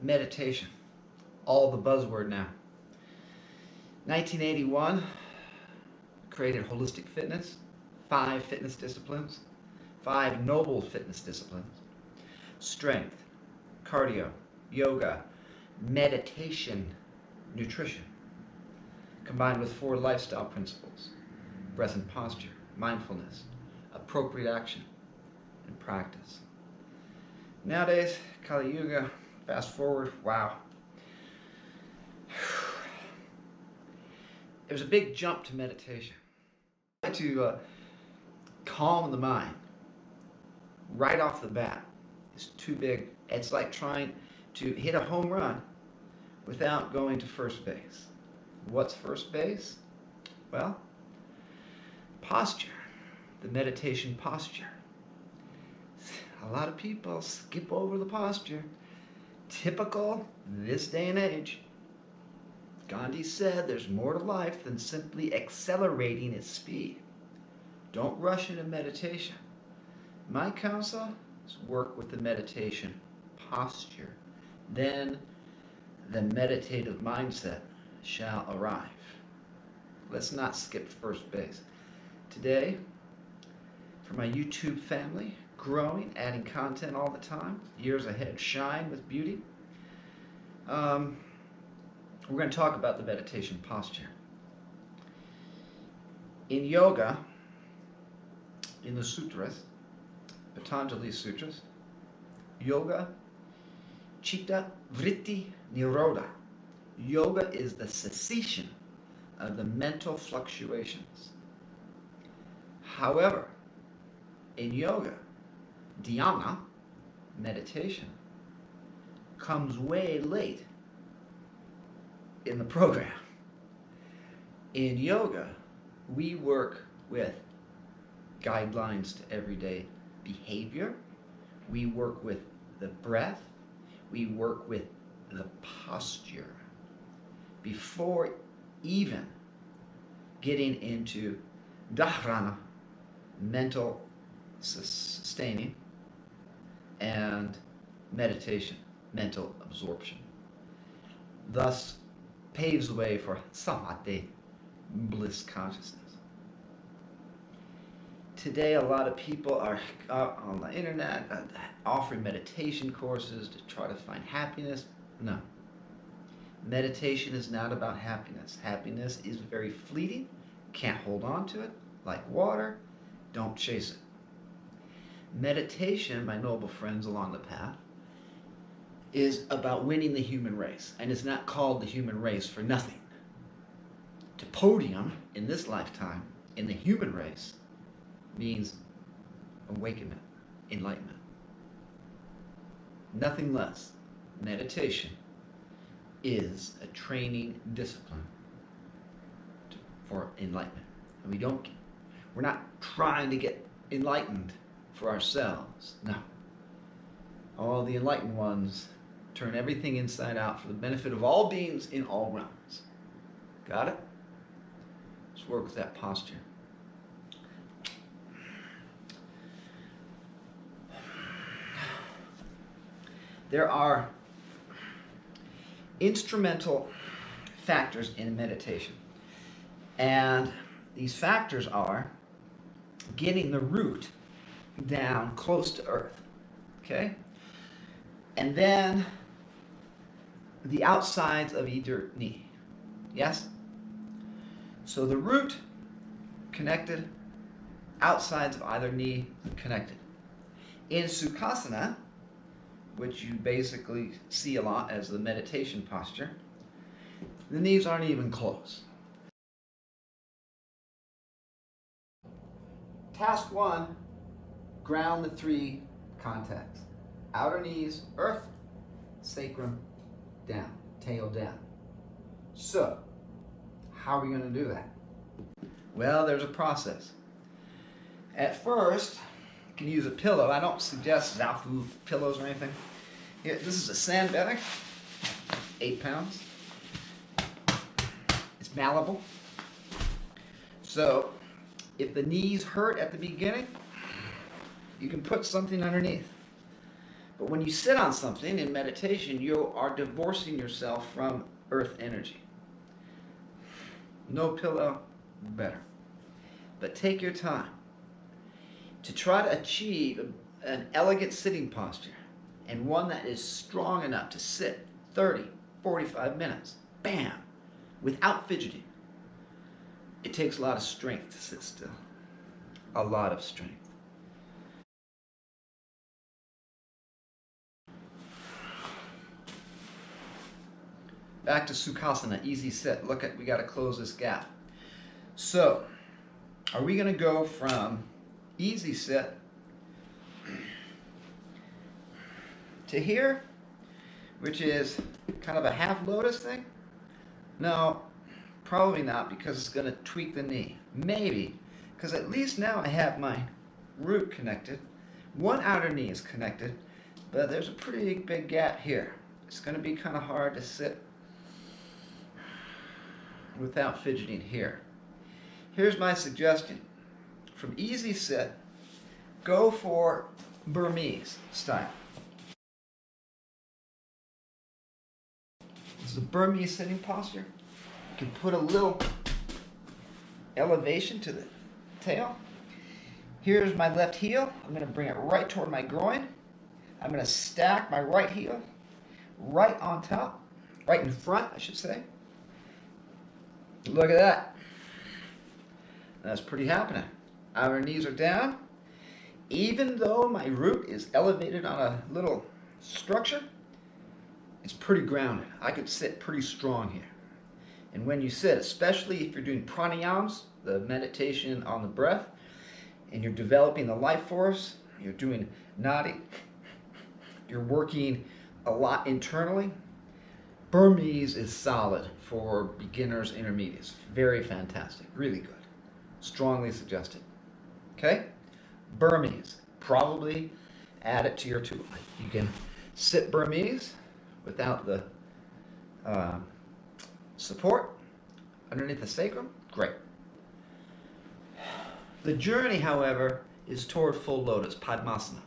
meditation, all the buzzword now. 1981, created Wholistic Fitness, 5 fitness disciplines, 5 noble fitness disciplines: strength, cardio, yoga, meditation, nutrition, combined with 4 lifestyle principles: breath and posture, mindfulness, appropriate action, and practice. Nowadays, Kali Yuga, fast forward, wow. There's a big jump to meditation. To calm the mind right off the bat is too big. It's like trying to hit a home run without going to first base. What's first base? Well, posture, the meditation posture. A lot of people skip over the posture. Typical this day and age. Gandhi said there's more to life than simply accelerating its speed. Don't rush into meditation. My counsel is work with the meditation posture. Then the meditative mindset shall arrive. Let's not skip first base. Today, for my YouTube family, growing, adding content all the time, years ahead, shine with beauty. We're going to talk about the meditation posture. In yoga, in the sutras, Patanjali sutras, yoga, chitta, vritti, nirodha. Yoga is the cessation of the mental fluctuations. However, in yoga, dhyana, meditation, comes way late in the program. In yoga, we work with guidelines to everyday behavior. We work with the breath. We work with the posture before even getting into dharana, mental sustaining, and meditation, mental absorption. Thus paves the way for samadhi, bliss consciousness. Today, a lot of people are on the internet offering meditation courses to try to find happiness. No. Meditation is not about happiness. Happiness is very fleeting. Can't hold on to it. Like water, don't chase it. Meditation, my noble friends along the path, is about winning the human race. And it's not called the human race for nothing. To podium in this lifetime in the human race means awakenment, enlightenment. Nothing less. Meditation is a training discipline for enlightenment. And we're not trying to get enlightened for ourselves. No. All the enlightened ones turn everything inside out for the benefit of all beings in all realms. Got it? Let's work with that posture. There are instrumental factors in meditation. And these factors are getting the root down close to earth. Okay? And then the outsides of either knee. Yes? So the root connected, outsides of either knee connected. In Sukhasana, which you basically see a lot as the meditation posture, the knees aren't even close. Task 1, ground the 3 contacts. Outer knees, earth, sacrum, down, tail down. So, how are we going to do that? Well, there's a process. At first, you can use a pillow. I don't suggest Zafu pillows or anything. Here, this is a sandbag, 8 pounds. It's malleable. So, if the knees hurt at the beginning, you can put something underneath. But when you sit on something in meditation, you are divorcing yourself from earth energy. No pillow, better. But take your time to try to achieve an elegant sitting posture, and one that is strong enough to sit 30, 45 minutes, bam, without fidgeting. It takes a lot of strength to sit still. A lot of strength. Back to Sukhasana, easy sit. Look at, we got to close this gap. So, are we going to go from easy sit to here, which is kind of a half lotus thing? No, probably not, because it's going to tweak the knee. Maybe, because at least now I have my root connected. One outer knee is connected, but there's a pretty big gap here. It's going to be kind of hard to sit without fidgeting here. Here's my suggestion. From easy sit, go for Burmese style. This is a Burmese sitting posture. You can put a little elevation to the tail. Here's my left heel. I'm going to bring it right toward my groin. I'm going to stack my right heel right on top, right in front, I should say. Look at that. That's pretty happening. Outer knees are down. Even though my root is elevated on a little structure, it's pretty grounded. I could sit pretty strong here. And when you sit, especially if you're doing pranayams, the meditation on the breath, and you're developing the life force, you're doing nadi, you're working a lot internally, Burmese is solid for beginners, intermediates. Very fantastic. Really good. Strongly suggested. Okay? Burmese. Probably add it to your tool. You can sit Burmese without the support underneath the sacrum. Great. The journey, however, is toward full lotus, Padmasana.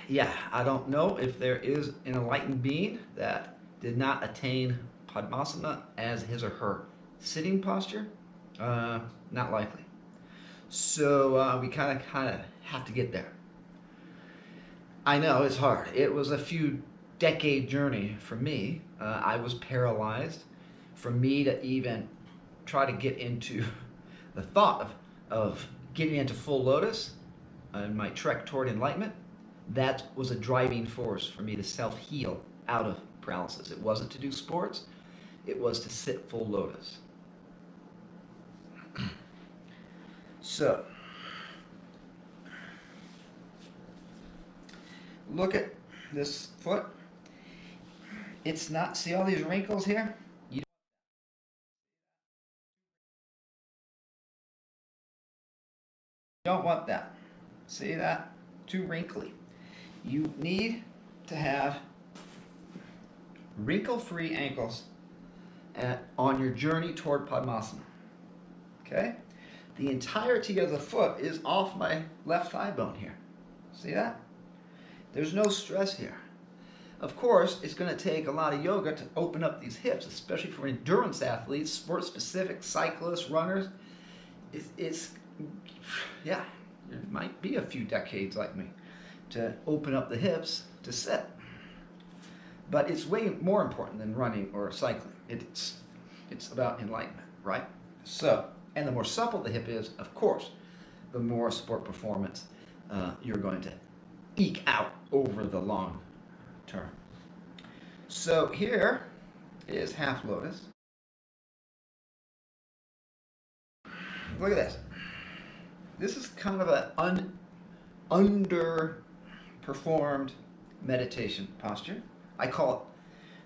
Yeah, I don't know if there is an enlightened being that did not attain Padmasana as his or her sitting posture. Not likely. So we kind of have to get there. I know it's hard. It was a few decade journey for me. I was paralyzed. For me to even try to get into the thought of getting into full lotus in my trek toward enlightenment, that was a driving force for me to self-heal out of paralysis. It wasn't to do sports. It was to sit full lotus. So, look at this foot. It's not, see all these wrinkles here? You don't want that. See that? Too wrinkly. You need to have wrinkle-free ankles on your journey toward Padmasana. Okay? The entirety of the foot is off my left thigh bone here. See that? There's no stress here. Of course, it's going to take a lot of yoga to open up these hips, especially for endurance athletes, sport-specific cyclists, runners. Yeah, it might be a few decades like me to open up the hips to sit. But it's way more important than running or cycling. It's about enlightenment, right? So, and the more supple the hip is, of course, the more sport performance you're going to eke out over the long term. So here is half lotus. Look at this. This is kind of an underperformed meditation posture. I call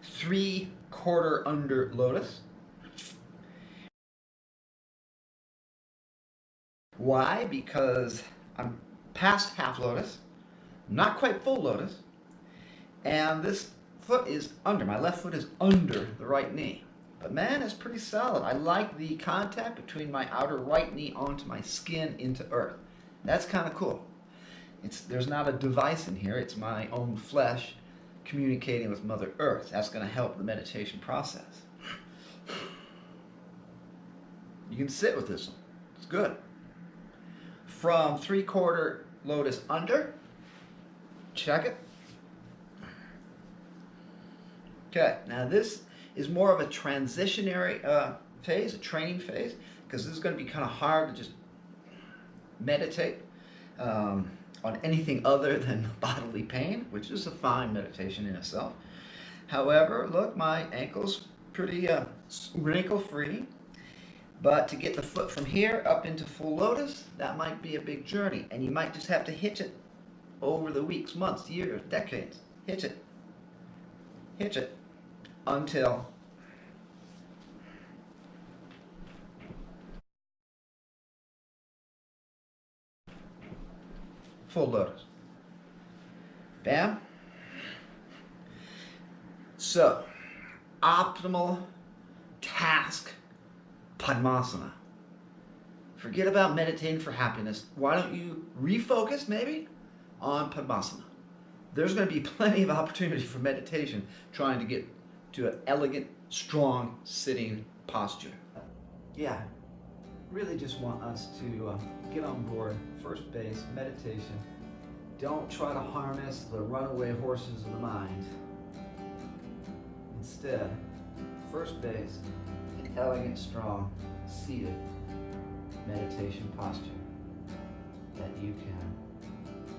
it 3/4 under lotus. Why? Because I'm past half lotus, not quite full lotus, and this foot is under, my left foot is under the right knee. But man, it's pretty solid. I like the contact between my outer right knee onto my skin into earth. That's kind of cool. There's not a device in here. It's my own flesh communicating with Mother Earth. That's going to help the meditation process. You can sit with this one. It's good. From 3/4 lotus under. Check it. Okay, now this is more of a transitionary phase, a training phase, because this is going to be kind of hard to just meditate on anything other than bodily pain, which is a fine meditation in itself. However, look, my ankle's pretty wrinkle-free, but to get the foot from here up into full lotus, that might be a big journey, and you might just have to hitch it over the weeks, months, years, decades. Hitch it until full lotus. Bam. So, optimal task Padmasana. Forget about meditating for happiness. Why don't you refocus maybe on Padmasana? There's going to be plenty of opportunity for meditation trying to get to an elegant, strong sitting posture. Yeah, really just want us to get on board first base, meditation. Don't try to harness the runaway horses of the mind. Instead, first base, an elegant, strong, seated meditation posture that you can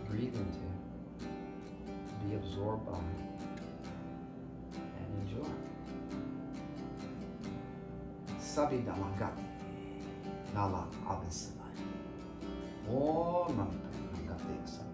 breathe into, be absorbed by, and enjoy. Sabi Damangati, Nala Abhisamai. Om Namah Namaste.